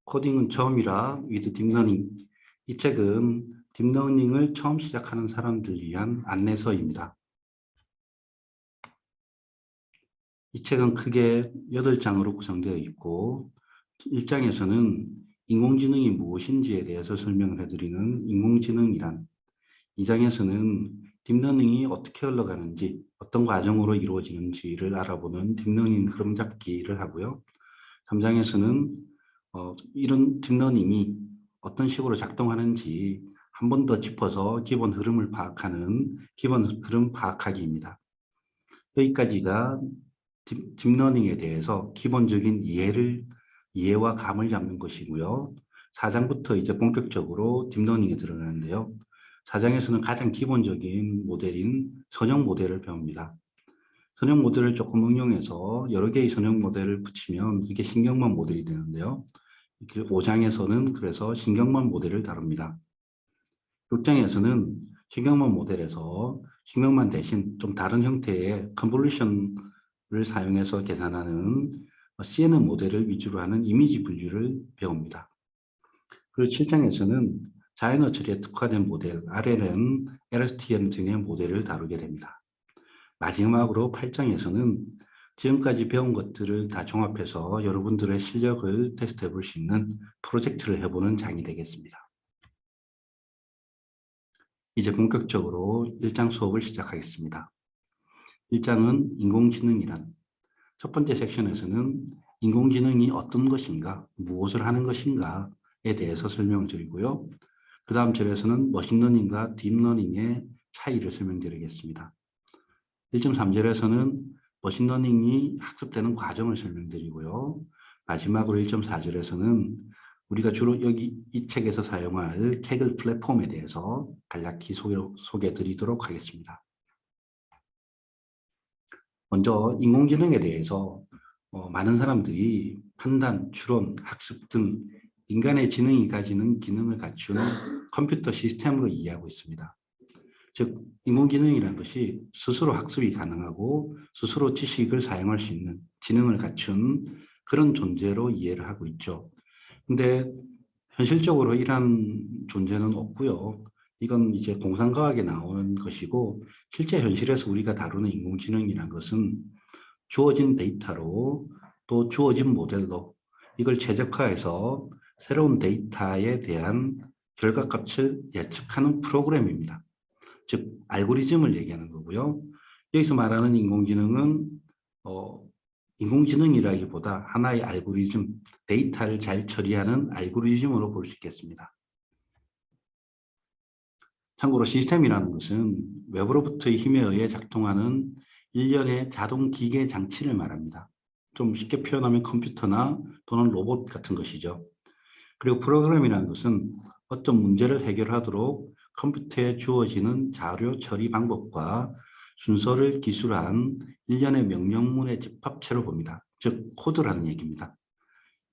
코딩은 처음이라 위드 딥러닝. 이 책은 딥러닝을 처음 시작하는 사람들을 위한 안내서입니다. 이 책은 크게 8장으로 구성되어 있고 1장에서는 인공지능이 무엇인지에 대해서 설명을 해드리는 인공지능이란, 2장에서는 딥러닝이 어떻게 흘러가는지, 어떤 과정으로 이루어지는지를 알아보는 딥러닝 흐름 잡기를 하고요. 3장에서는 이런 딥러닝이 어떤 식으로 작동하는지 한 번 더 짚어서 기본 흐름을 파악하는 기본 흐름 파악하기입니다. 여기까지가 딥러닝에 대해서 기본적인 이해와 감을 잡는 것이고요. 4장부터 이제 본격적으로 딥러닝에 들어가는데요. 4장에서는 가장 기본적인 모델인 선형 모델을 배웁니다. 선형 모델을 조금 응용해서 여러 개의 선형 모델을 붙이면 이게 신경망 모델이 되는데요. 5장에서는 그래서 신경망 모델을 다룹니다. 6장에서는 신경망 모델에서 신경망 대신 좀 다른 형태의 컨볼루션을 사용해서 계산하는 CNN 모델을 위주로 하는 이미지 분류를 배웁니다. 그리고 7장에서는 자연어 처리에 특화된 모델, RLN, LSTM 등의 모델을 다루게 됩니다. 마지막으로 8장에서는 지금까지 배운 것들을 다 종합해서 여러분들의 실력을 테스트해 볼 수 있는 프로젝트를 해보는 장이 되겠습니다. 이제 본격적으로 1장 수업을 시작하겠습니다. 1장은 인공지능이란, 첫 번째 섹션에서는 인공지능이 어떤 것인가, 무엇을 하는 것인가에 대해서 설명을 드리고요. 그 다음 절에서는 머신러닝과 딥러닝의 차이를 설명드리겠습니다. 1.3절에서는 머신러닝이 학습되는 과정을 설명드리고요. 마지막으로 1.4절에서는 우리가 주로 이 책에서 사용할 Kaggle 플랫폼에 대해서 간략히 소개해 드리도록 하겠습니다. 먼저 인공지능에 대해서 많은 사람들이 판단, 추론, 학습 등 인간의 지능이 가지는 기능을 갖춘 컴퓨터 시스템으로 이해하고 있습니다. 즉, 인공지능이라는 것이 스스로 학습이 가능하고 스스로 지식을 사용할 수 있는 지능을 갖춘 그런 존재로 이해를 하고 있죠. 근데 현실적으로 이런 존재는 없고요. 이건 이제 공상과학에 나오는 것이고, 실제 현실에서 우리가 다루는 인공지능이라는 것은 주어진 데이터로 또 주어진 모델로 이걸 최적화해서 새로운 데이터에 대한 결과값을 예측하는 프로그램입니다. 즉, 알고리즘을 얘기하는 거고요. 여기서 말하는 인공지능은 인공지능이라기보다 하나의 알고리즘, 데이터를 잘 처리하는 알고리즘으로 볼 수 있겠습니다. 참고로 시스템이라는 것은 외부로부터의 힘에 의해 작동하는 일련의 자동 기계 장치를 말합니다. 좀 쉽게 표현하면 컴퓨터나 또는 로봇 같은 것이죠. 그리고 프로그램이라는 것은 어떤 문제를 해결하도록 컴퓨터에 주어지는 자료 처리 방법과 순서를 기술한 일련의 명령문의 집합체로 봅니다. 즉, 코드라는 얘기입니다.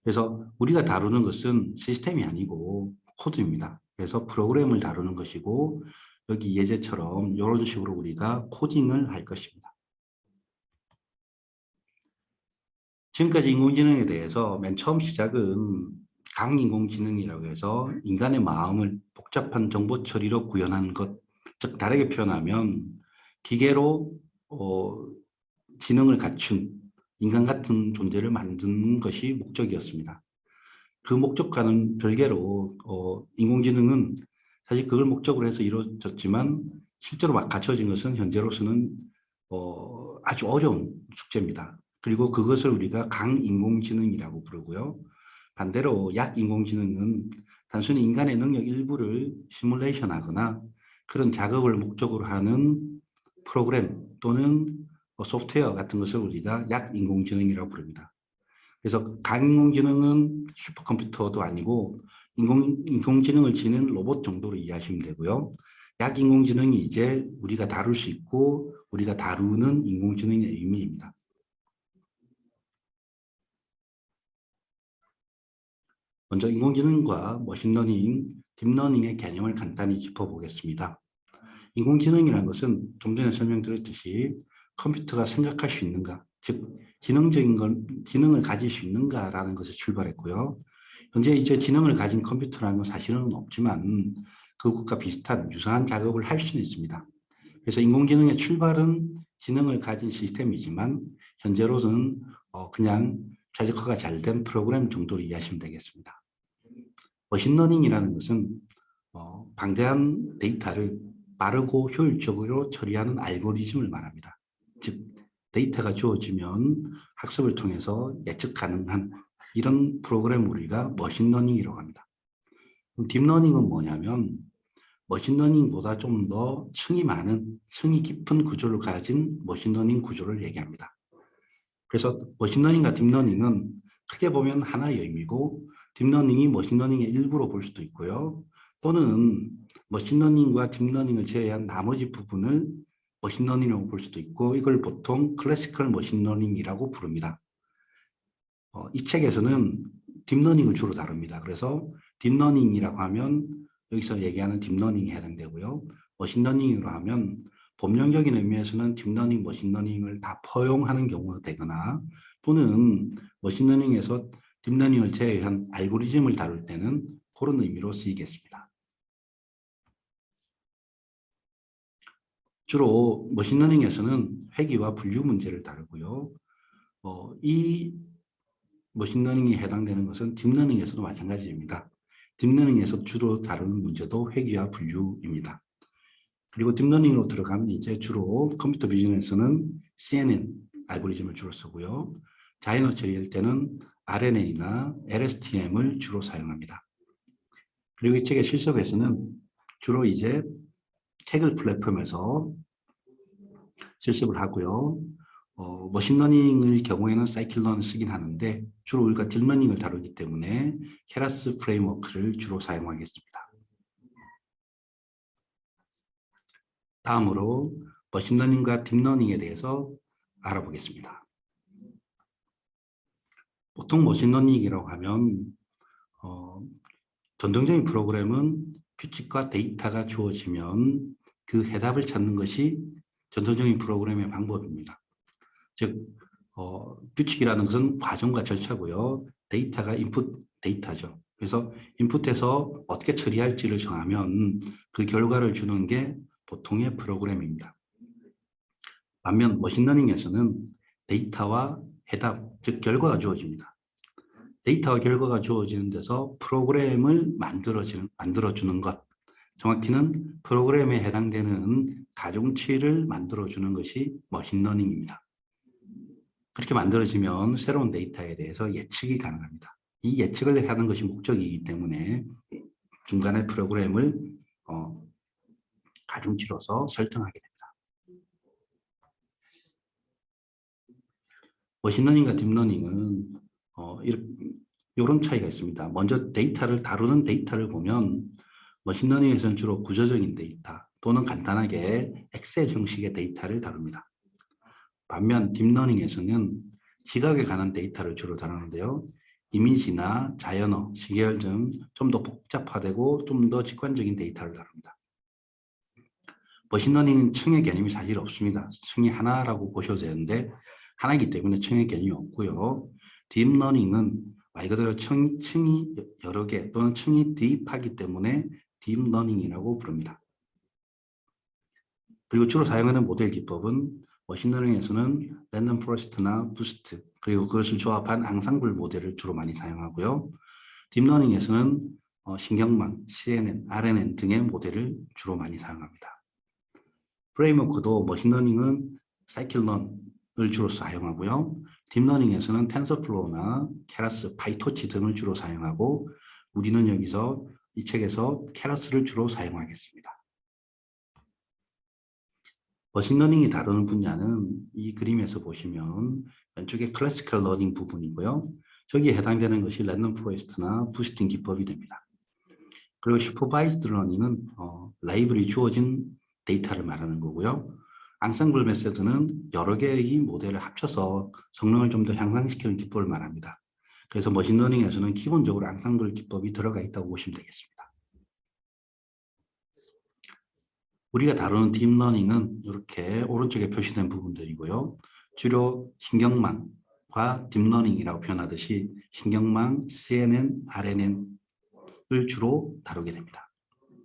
그래서 우리가 다루는 것은 시스템이 아니고 코드입니다. 그래서 프로그램을 다루는 것이고, 여기 예제처럼 이런 식으로 우리가 코딩을 할 것입니다. 지금까지 인공지능에 대해서 맨 처음 시작은 강인공지능이라고 해서 인간의 마음을 복잡한 정보 처리로 구현하는 것, 즉 다르게 표현하면 기계로 지능을 갖춘 인간 같은 존재를 만드는 것이 목적이었습니다. 그 목적과는 별개로 인공지능은 사실 그걸 목적으로 해서 이루어졌지만 실제로 막 갖춰진 것은 현재로서는 아주 어려운 숙제입니다. 그리고 그것을 우리가 강인공지능이라고 부르고요. 반대로 약인공지능은 단순히 인간의 능력 일부를 시뮬레이션 하거나 그런 작업을 목적으로 하는 프로그램 또는 소프트웨어 같은 것을 우리가 약인공지능이라고 부릅니다. 그래서 강인공지능은 슈퍼컴퓨터도 아니고 인공지능을 지닌 로봇 정도로 이해하시면 되고요. 약인공지능이 이제 우리가 다룰 수 있고 우리가 다루는 인공지능의 의미입니다. 먼저 인공지능과 머신러닝, 딥러닝의 개념을 간단히 짚어보겠습니다. 인공지능이라는 것은 좀 전에 설명드렸듯이 컴퓨터가 생각할 수 있는가, 즉 지능을 가질 수 있는가라는 것에 출발했고요. 현재 이제 지능을 가진 컴퓨터라는 건 사실은 없지만 그것과 비슷한 유사한 작업을 할 수는 있습니다. 그래서 인공지능의 출발은 지능을 가진 시스템이지만 현재로서는 그냥 최적화가 잘 된 프로그램 정도로 이해하시면 되겠습니다. 머신러닝이라는 것은 방대한 데이터를 빠르고 효율적으로 처리하는 알고리즘을 말합니다. 즉 데이터가 주어지면 학습을 통해서 예측 가능한 이런 프로그램을 우리가 머신러닝이라고 합니다. 그럼 딥러닝은 뭐냐면 머신러닝보다 좀 더 층이 많은, 층이 깊은 구조를 가진 머신러닝 구조를 얘기합니다. 그래서 머신러닝과 딥러닝은 크게 보면 하나의 의미고 딥러닝이 머신러닝의 일부로 볼 수도 있고요. 또는 머신러닝과 딥러닝을 제외한 나머지 부분을 머신러닝이라고 볼 수도 있고 이걸 보통 클래시컬 머신러닝이라고 부릅니다. 이 책에서는 딥러닝을 주로 다룹니다. 그래서 딥러닝이라고 하면 여기서 얘기하는 딥러닝이 해당되고요. 머신러닝으로 하면 법령적인 의미에서는 딥러닝, 머신러닝을 다 포용하는 경우가 되거나 또는 머신러닝에서 딥러닝을 제외한 알고리즘을 다룰 때는 그런 의미로 쓰이겠습니다. 주로 머신러닝에서는 회귀와 분류 문제를 다루고요. 이 머신러닝에 해당되는 것은 딥러닝에서도 마찬가지입니다. 딥러닝에서 주로 다루는 문제도 회귀와 분류입니다. 그리고 딥러닝으로 들어가면 이제 주로 컴퓨터 비전에서는 CNN 알고리즘을 주로 쓰고요. 자연어 처리할 때는 RNN이나 LSTM을 주로 사용합니다. 그리고 이 책의 실습에서는 주로 이제 태글 플랫폼에서 실습을 하고요. 머신러닝의 경우에는 사이클런을 쓰긴 하는데 주로 우리가 딥러닝을 다루기 때문에 케라스 프레임워크를 주로 사용하겠습니다. 다음으로 머신러닝과 딥러닝에 대해서 알아보겠습니다. 보통 머신러닝이라고 하면 전통적인 프로그램은 규칙과 데이터가 주어지면 그 해답을 찾는 것이 전통적인 프로그램의 방법입니다. 즉 규칙이라는 것은 과정과 절차고요. 데이터가 인풋 데이터죠. 그래서 인풋에서 어떻게 처리할지를 정하면 그 결과를 주는 게 보통의 프로그램입니다. 반면 머신러닝에서는 데이터와 해답, 즉 결과가 주어집니다. 데이터와 결과가 주어지는 데서 프로그램을 만들어주는 것, 정확히는 프로그램에 해당되는 가중치를 만들어주는 것이 머신러닝입니다. 그렇게 만들어지면 새로운 데이터에 대해서 예측이 가능합니다. 이 예측을 하는 것이 목적이기 때문에 중간에 프로그램을 가중치로서 설정하게 됩니다. 머신러닝과 딥러닝은 이런 차이가 있습니다. 먼저 다루는 데이터를 보면 머신러닝에서는 주로 구조적인 데이터 또는 간단하게 엑셀 형식의 데이터를 다룹니다. 반면 딥러닝에서는 시각에 관한 데이터를 주로 다루는데요. 이미지나 자연어, 시계열 등 좀 더 복잡화되고 좀 더 직관적인 데이터를 다룹니다. 머신러닝은 층의 개념이 사실 없습니다. 층이 하나라고 보셔도 되는데 하나이기 때문에 층의 개념이 없고요. 딥러닝은 말 그대로 층이 여러 개 또는 층이 딥하기 때문에 딥러닝이라고 부릅니다. 그리고 주로 사용하는 모델 기법은 머신러닝에서는 랜덤 포레스트나 부스트 그리고 그것을 조합한 앙상블 모델을 주로 많이 사용하고요. 딥러닝에서는 신경망, CNN, RNN 등의 모델을 주로 많이 사용합니다. 프레임워크도 머신러닝은 사이클런을 주로 사용하고요. 딥러닝에서는 텐서플로우나 케라스, 파이토치 등을 주로 사용하고 우리는 여기서 이 책에서 케라스를 주로 사용하겠습니다. 머신러닝이 다루는 분야는 이 그림에서 보시면 왼쪽에 클래시컬 러닝 부분이고요. 저기에 해당되는 것이 랜덤 포레스트나 부스팅 기법이 됩니다. 그리고 슈퍼바이즈드 러닝은 라이브러리 주어진 데이터를 말하는 거고요. 앙상블 메소드는 여러 개의 모델을 합쳐서 성능을 좀 더 향상시키는 기법을 말합니다. 그래서 머신러닝에서는 기본적으로 앙상블 기법이 들어가 있다고 보시면 되겠습니다. 우리가 다루는 딥러닝은 이렇게 오른쪽에 표시된 부분들이고요. 주로 신경망, 과 딥러닝이라고 표현하듯이 신경망, CNN, RNN을 주로 다루게 됩니다.